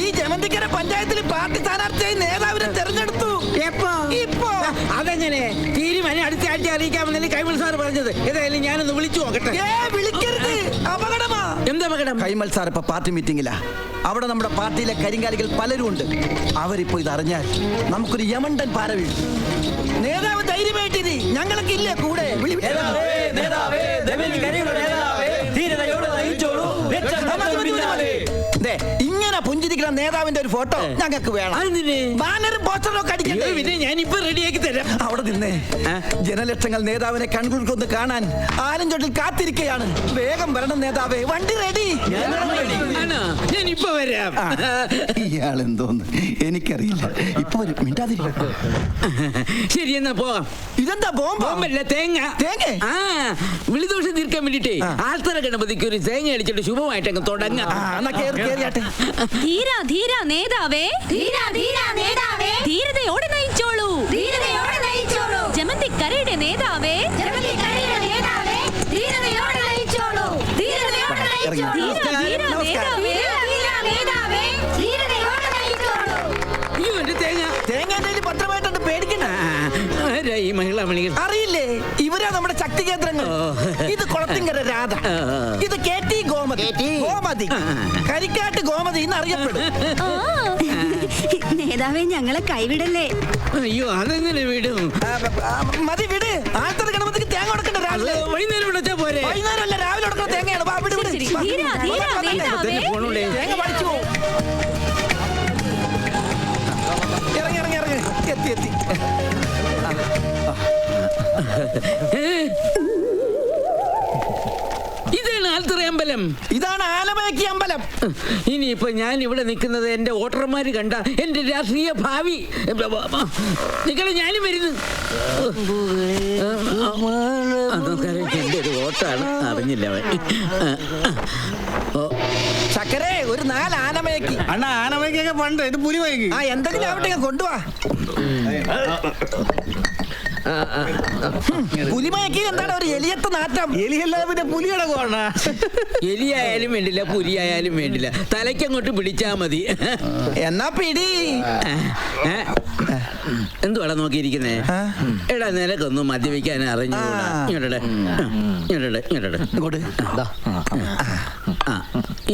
ഈ ജമന്തിക്കര പഞ്ചായത്തിൽ പാർട്ടി സ്ഥാനാർത്ഥിയായി നേതാവിനെ തെരഞ്ഞെടുത്തു. ഇപ്പോ അതെങ്ങനെ തീരുമാനം അടുത്ത ആഴ്ച അറിയിക്കാമെന്നല്ലേ കൈമൾ സാർ പറഞ്ഞത്. ഏതായാലും ഞാനൊന്ന് വിളിച്ചു നോക്കട്ടെ. വിളിക്കരുത്, അപകടമാ. എന്താ അപകടം? കൈമൾ സാർ ഇപ്പൊ പാർട്ടി മീറ്റിംഗിലാ. അവിടെ നമ്മുടെ പാർട്ടിയിലെ കരിങ്കാലികൾ പലരും ഉണ്ട്. അവരിപ്പോ ഇത് അറിഞ്ഞാൽ നമുക്കൊരു യമണ്ടൻ പാര വീഴും. നേതാവ് ധൈര്യമായിട്ടിരി, ഞങ്ങളൊക്കെ ഇല്ലേ കൂടെ. ഇങ്ങനെ പുഞ്ചിരിക്കുന്ന നേതാവിന്റെ ഒരു ഫോട്ടോ ഞങ്ങൾക്ക് വേണം. ബാനറും പോസ്റ്ററും ഒക്കെ അടിക്കട്ടെ. പിന്നെ ഞാനിപ്പോ റെഡിയാക്കി തരാം. അവിടെ നിന്നേ ജനലക്ഷങ്ങൾ നേതാവിനെ കൺകുളിക്കൊന്ന് കാണാൻ ആലഞ്ചോട്ടിൽ കാത്തിരിക്കുകയാണ്. വേഗം വരണം നേതാവേ, വണ്ടി റെഡി. ഞാൻ ഇപ്പൊ വരാം. ഇയാളെന്തോന്ന് എനിക്കറിയില്ല. ഇപ്പൊ മിണ്ടാതിരിക്കും. ശരി എന്നാ പോവാം. ഇതെന്താ ബോംബല്ല, തേങ്ങ. ആ വിളിദോഷം തീർക്കാൻ വേണ്ടിട്ടേ ആൽത്തറ ഗണപതിക്ക് ഒരു തേങ്ങ അടിച്ചിട്ട് ശുഭമായിട്ട് അങ്ങ് തുടങ്ങാം. ധീരതയോടെ നയിച്ചോളൂ. ജമന്തിക്കരയുടെ നേതാവേ, പത്രമായിട്ടുണ്ട്, പേടിക്കണ്ട. ഈ മഹിളാ മണികൾ അറിയില്ലേ, ഇവരാ നമ്മുടെ ശക്തി കേന്ദ്രങ്ങൾ. ഇത് കുളത്തിങ്കര രാധ, ഇത് KT ഗോമതി, കരിക്കാട്ട് ഗോമതി എന്നറിയപ്പെടും. നേതാവേ, ഞങ്ങളെ കൈവിടല്ലേ. അയ്യോ, അതെങ്ങനെ വിടും? മതി, വിട്. ആൾത്തറ ഗണപതിക്ക് തേങ്ങ കൊടുക്കണ്ട. രാവിലെ വൈകുന്നേരം വിളിച്ചാ പോരെ? വൈകുന്നേരം അല്ല, രാവിലെ കൊടുക്കുന്ന തേങ്ങയാണ്. തേങ്ങ പഠിച്ചു പോകും. ഇറങ്ങി ഇറങ്ങി ഇറങ്ങി, എത്തി എത്തി. ഇതാണ് ആൽത്തറ അമ്പലം. ഇതാണ് ആലമേക്കി അമ്പലം. ഇനിയിപ്പോ ഞാൻ ഇവിടെ നിൽക്കുന്നത് എന്റെ വോട്ടർമാര് കണ്ട എന്റെ രാഷ്ട്രീയ ഭാവി. നിങ്ങളെ ഞാനും വരുന്നു. എന്റെ ഒരു വോട്ടാണ്, അറിഞ്ഞില്ല. ചക്കരേ, ഒരു 4 ആനമേക്കി. അണ്ണാ, ആനമേക്കൊക്കെ പണ്ട്, ഇത് പുലിമേക്ക്. എന്തെങ്കിലും ആവട്ടെ, കൊണ്ടുപോവാ. പുലിമയക്കി എന്താണ് ഒരു എലിയത്ത് നാറ്റം? എലിയല്ലാതെ പിന്നെ പുലിയുടെ കോണ. എലിയായാലും വേണ്ടില്ല, പുലിയായാലും വേണ്ടില്ല, തലയ്ക്കങ്ങോട്ട് പിടിച്ചാ മതി. എന്നാ പിടി. എന്തുവാടാ നോക്കിയിരിക്കുന്നേ? എടാ, നിനക്കൊന്നും മദ്യപിക്കാൻ അറിഞ്ഞൂടാ.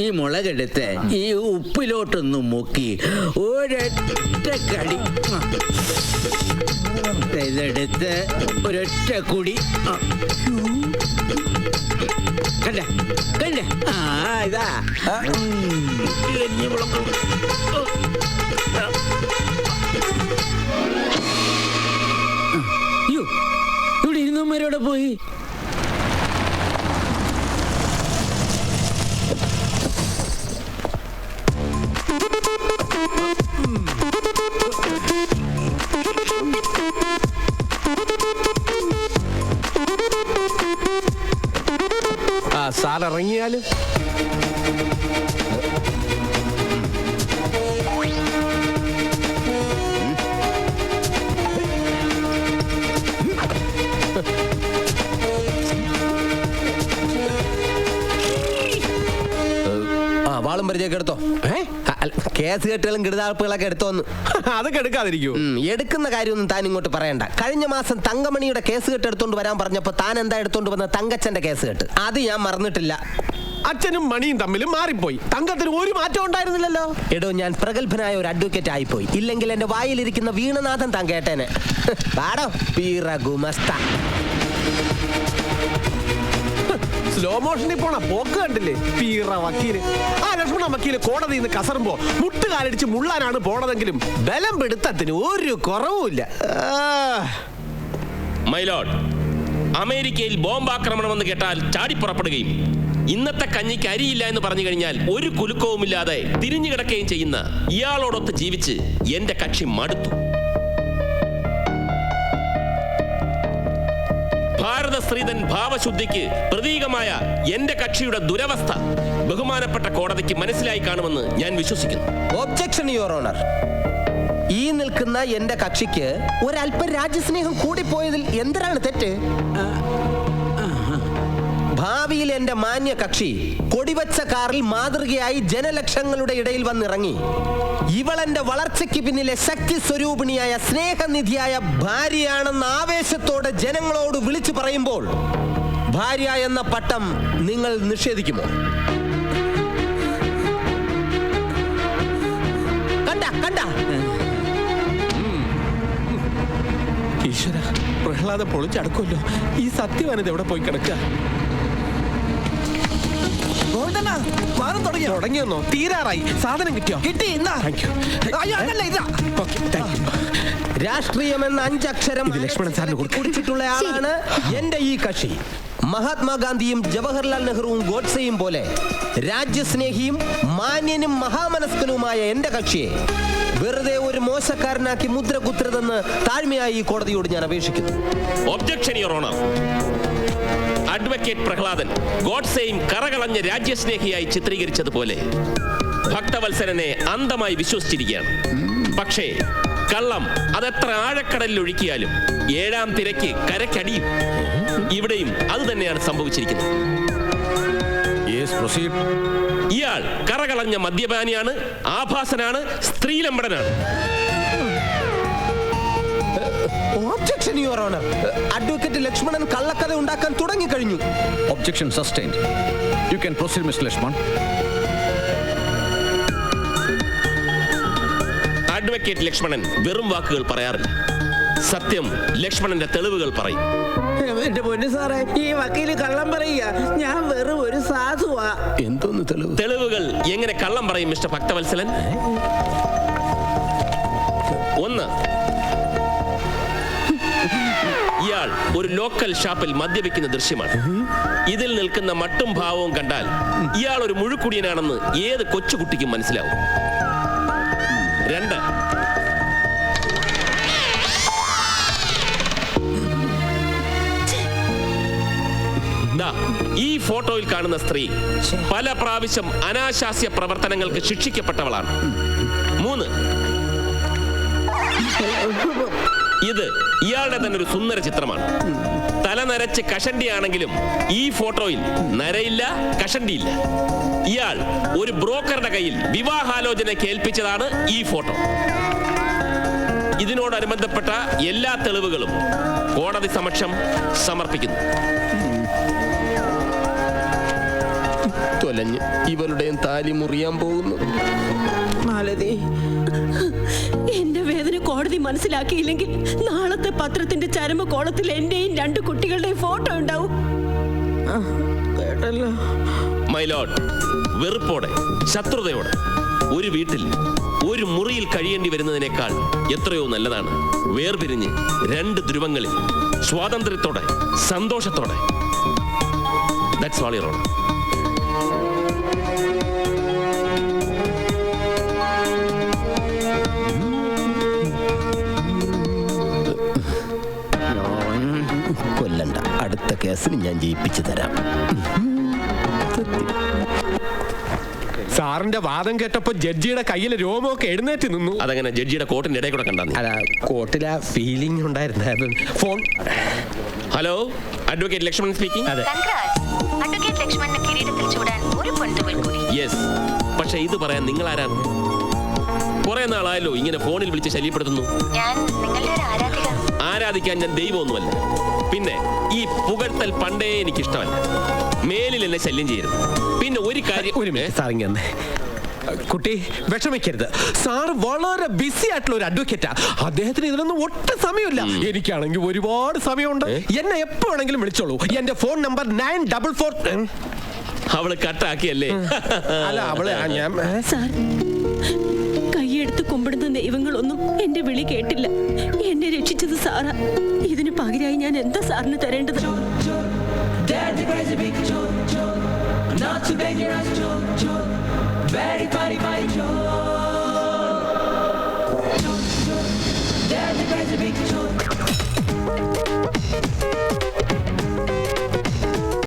ഈ മുളകെടുത്ത് ഈ ഉപ്പിലോട്ടൊന്നും മുക്കി ഒരൊറ്റ കടി, ഇതെടുത്ത് ഒരൊറ്റ കുടി. കണ്ട കണ്ട, ഇതാ ഇവിടെ ഇരുന്നവന്മാരോടെ പോയി. സാർ ഇറങ്ങിയാലും വാളും പരിചയൊക്കെ എടുത്തോ. കേസ് കെട്ടുകളും കിടുതാൾപ്പുകളൊക്കെ എടുത്തോന്ന്. അതൊക്കെ എടുക്കാതിരിക്കൂ. എടുക്കുന്ന കാര്യമൊന്നും താൻ ഇങ്ങോട്ട് പറയണ്ട. കഴിഞ്ഞ മാസം തങ്കമണിയുടെ കേസ് കെട്ട് എടുത്തോണ്ട് വരാൻ പറഞ്ഞപ്പോ താൻ എന്താ എടുത്തോണ്ട് വന്ന തങ്കച്ചന്റെ കേസ് കെട്ട്. അത് ഞാൻ മറന്നിട്ടില്ല. അച്ഛനും മണിയും തമ്മിലും മാറിപ്പോയി. തങ്കത്തിന് ഒരു മാറ്റം ഉണ്ടായിരുന്നില്ലല്ലോ. എടോ, ഞാൻ പ്രഗത്ഭനായ ഒരു അഡ്വക്കേറ്റ് ആയിപ്പോയി. ഇല്ലെങ്കിൽ എന്റെ വായിലിരിക്കുന്ന വീണനാഥൻ താൻ കേട്ടേനെ. പാടോ പീറ ഗുമസ്ത. സ്ലോ മോഷനിൽ പോണ പോക്ക് കണ്ടില്ലേ? പീറ വക്കീല്. ആ ലക്ഷ്മണ വക്കീല് കോടതിയിൽ നിന്ന് കസറുമ്പോ മുട്ടുകാലടിച്ച് മുള്ളാനാണ് പോണതെങ്കിലും ബലം പിടുത്തത്തിന് ഒരു കുറവുമില്ല. മൈലോഡ്, അമേരിക്കയിൽ ബോംബാക്രമണമെന്ന് കേട്ടാൽ ചാടിപ്പുറപ്പെടുകയും ഇന്നത്തെ കഞ്ഞിക്ക് അരിയില്ല എന്ന് പറഞ്ഞു കഴിഞ്ഞാൽ ഒരു കുലുക്കവുമില്ലാതെ തിരിഞ്ഞു കിടക്കുകയും ചെയ്യുന്ന ഇയാളോടൊത്ത് ജീവിച്ച് എന്റെ കക്ഷി മടുത്തു. ഭാരത സ്ത്രീധൻ ഭാവശുദ്ധിക്ക് പ്രതീകമായ എന്റെ കക്ഷിയുടെ ദുരവസ്ഥ ബഹുമാനപ്പെട്ട കോടതിക്ക് മനസ്സിലായി കാണുമെന്ന് ഞാൻ വിശ്വസിക്കുന്നു. Objection your honour. ഈ നിൽക്കുന്ന എന്റെ കക്ഷിക്ക് ഒരല്പം രാജ്യസ്നേഹം കൂടിപ്പോയതിൽ എന്തിനാണ് തെറ്റ്? ഭാവിയിൽ എന്റെ മാന്യ കക്ഷി കൊടിവച്ച കാറിൽ മാതൃകയായി ജനലക്ഷങ്ങളുടെ ഇടയിൽ വന്നിറങ്ങി ഇവളെന്റെ വളർച്ചയ്ക്ക് പിന്നിലെ ശക്തി സ്വരൂപിണിയായ സ്നേഹനിധിയായ ഭാര്യയാണെന്ന ആവേശത്തോടെ ജനങ്ങളോട് വിളിച്ചു പറയുമ്പോൾ ഭാര്യ എന്ന പട്ടം നിങ്ങൾ നിഷേധിക്കുമോ? കണ്ട ഈശ്വര, പ്രഹ്ലാദം പൊളിച്ചടക്കുമല്ലോ. ഈ സത്യവാനത് എവിടെ പോയി കിടക്കുക? ഗോവിന്ദണ്ണ, വാദം തുടങ്ങിയോ? തുടങ്ങിയെന്നോ? തീരാറായി. സാധനം കിട്ടിയോ? കിട്ടി. ഇന്നാ. Thank you. അയ്യോ, അതല്ല, ഇതാ. Okay, thank you. രാഷ്ട്രീയം എന്ന 5 അക്ഷരം ഇത് ലക്ഷ്മണൻ സാറിന് കൊടുക്ക്. കുടിച്ചിട്ടുള്ള ആളാണ് എന്റെ ഈ കക്ഷി. മഹാത്മാഗാന്ധിയും ജവഹർലാൽ നെഹ്റുവും ഗോഡ്സെയും പോലെ രാജ്യസ്നേഹിയും മാന്യനും മഹാമനസ്കനുമായ എന്റെ കക്ഷിയെ വെറുതെ ഒരു മോശക്കാരനാക്കി മുദ്ര കുത്തരുതെന്ന് താഴ്മയായി ഈ കോടതിയോട് ഞാൻ അപേക്ഷിക്കുന്നു. Objection your honour. Advocate Prahladan ഗോഡ്സെയും കറകളഞ്ഞ രാജ്യസ്നേഹിയായി ചിത്രീകരിച്ചതുപോലെ ഭക്തവത്സരനെ അന്ധമായി വിശ്വസിച്ചിരിക്കുകയാണ്. പക്ഷേ കള്ളം അതെത്ര ആഴക്കടലിൽ ഒഴുക്കിയാലും 7-ാം തിരക്ക് കരക്കടിയും. ഇവിടെയും അത് തന്നെയാണ് സംഭവിച്ചിരിക്കുന്നത്. ഇയാൾ കറകളഞ്ഞ മദ്യപാനിയാണ്, ആഭാസനാണ്, സ്ത്രീലമ്പടനാണ്. Objection, Your Honor. Advocate Lakshmanan കള്ളക്കഥ ഉണ്ടാക്കാൻ തുടങ്ങിക്കഴിഞ്ഞു. Objection sustained. You can proceed, Mr. Lakshman. Advocate Lakshmanan വെറും വാക്കുകൾ പറയാറില്ല. സത്യം ലക്ഷ്മണന്റെ തെളിവുകൾ പറയും. എന്റെ പൊന്നു സാറേ, ഈ വക്കീല് കള്ളം പറയുക. ഞാൻ വെറും ഒരു സാധുവാ. എന്തോന്ന് തെളിവ്? തെളിവുകൾ എങ്ങനെ കള്ളം പറയും മിസ്റ്റർ ഭക്തവത്സലൻ? 1, ഇയാൾ ഒരു ലോക്കൽ ഷാപ്പിൽ മദ്യപിക്കുന്ന ദൃശ്യമാണ്. ഇതിൽ നിൽക്കുന്ന മട്ടും ഭാവവും കണ്ടാൽ ഇയാൾ ഒരു മുഴുക്കുടിയനാണെന്ന് ഏത് കൊച്ചുകുട്ടിക്കും മനസ്സിലാവും. 2, ഈ ഫോട്ടോയിൽ കാണുന്ന സ്ത്രീ പല പ്രാവശ്യം അനാശാസ്യ പ്രവർത്തനങ്ങൾക്ക് ശിക്ഷിക്കപ്പെട്ടവളാണ്. 3, ഇത് ഇയാളുടെ തന്നെ ഒരു സുന്ദര ചിത്രമാണ്. തല നരച്ച് കഷണ്ടിയാണെങ്കിലും ഈ ഫോട്ടോയിൽ നരയില്ല, കഷണ്ടിയില്ല. ഇയാൾ ഒരു ബ്രോക്കറുടെ കയ്യിൽ വിവാഹാലോചന കേൾപ്പിച്ചതാണ് ഈ ഫോട്ടോ. ഇതിനോടനുബന്ധപ്പെട്ട എല്ലാ തെളിവുകളും കോടതി സമക്ഷം സമർപ്പിക്കുന്നു. തൊലഞ്ഞ് ഇവരുടെയും താലി മുറിയാൻ പോകുന്നു. മാലതി, എന്റെ വേദന കോടതി മനസ്സിലാക്കിയില്ലെങ്കിൽ നാളത്തെ പത്രത്തിന്റെ ചരമ കോളത്തിൽ എന്റെയും 2 കുട്ടികളുടെയും ഫോട്ടോ ഉണ്ടാവും. കേട്ടല്ലോ. മൈ ലോർഡ്, വെറുപ്പോടെ, ശത്രുതയോടെ ഒരു വീട്ടിൽ ഒരു മുറിയിൽ കഴിയേണ്ടി വരുന്നതിനേക്കാൾ എത്രയോ നല്ലതാണ് വേർപിരിഞ്ഞ് 2 ധ്രുവങ്ങളിൽ സ്വാതന്ത്ര്യത്തോടെ, സന്തോഷത്തോടെ. That's all your honour. കൊല്ലണ്ട, അടുത്ത കേസിന് ഞാൻ ജയിപ്പിച്ചു തരാം. സാറിന്റെ വാദം കേട്ടപ്പോ ജഡ്ജിയുടെ കയ്യിലെ രോമമൊക്കെ എഴുന്നേറ്റ് നിന്നു. അതങ്ങനെ ജഡ്ജിയുടെ കോട്ടിന്റെ ഇടയിൽ കൂടെ കണ്ടാ? അല്ല, കോട്ടിലെ ഫീലിംഗ് ഉണ്ടായിരുന്നു. Phone. Hello, advocate Lakshman speaking. അതെ. അഡ്വക്കേറ്റ് ലക്ഷ്മണന് കിരീടത്തിൽ ചൂടാൻ ഒരു പൊൻതുകൾ കൂടി. യെസ്. പക്ഷെ ഇത് പറയാൻ നിങ്ങൾ ആരാണ്? കുറെ നാളായല്ലോ ഇങ്ങനെ ഫോണിൽ വിളിച്ച് ശല്യപ്പെടുത്തുന്നു. ഞാൻ നിങ്ങളുടെ ഒരു ആരാധിക. ആരാധിക്കാൻ ഞാൻ ദൈവമൊന്നുമല്ല. പിന്നെ ഈ പുകഴ്ത്തൽ പണ്ടേ എനിക്കിഷ്ടമല്ല. മേലിൽ എന്നെ ശല്യം ചെയ്യരുത്. പിന്നെ ഒരു കാര്യം, സാറിങ്ങനെ കുട്ടി വിഷമിക്കരുത്. സാർ വളരെ ബിസി ആയിട്ടുള്ള ഒരു അഡ്വക്കേറ്റാ. അദ്ദേഹത്തിന് ഇതിനൊന്നും ഒട്ടും സമയമില്ല. എനിക്കാണെങ്കിൽ ഒരുപാട് സമയമുണ്ട്. എന്നെ എപ്പോ വേണമെങ്കിലും വിളിച്ചോളൂ. എന്റെ ഫോൺ നമ്പർ 944. അവള് കട്ടാക്കിയല്ലേ? അല്ല, അവള് ഞാൻ സാർ, കൈയെടുത്ത് കുമ്പിടുന്ന ദൈവങ്ങളൊന്നും എന്റെ വിളി കേട്ടില്ല. എന്നെ രക്ഷിച്ചത് സാറാ. ഇതിന് പകരമായി ഞാൻ എന്താ സാറിന് തരേണ്ടത്? Not to beg your ass, very funny,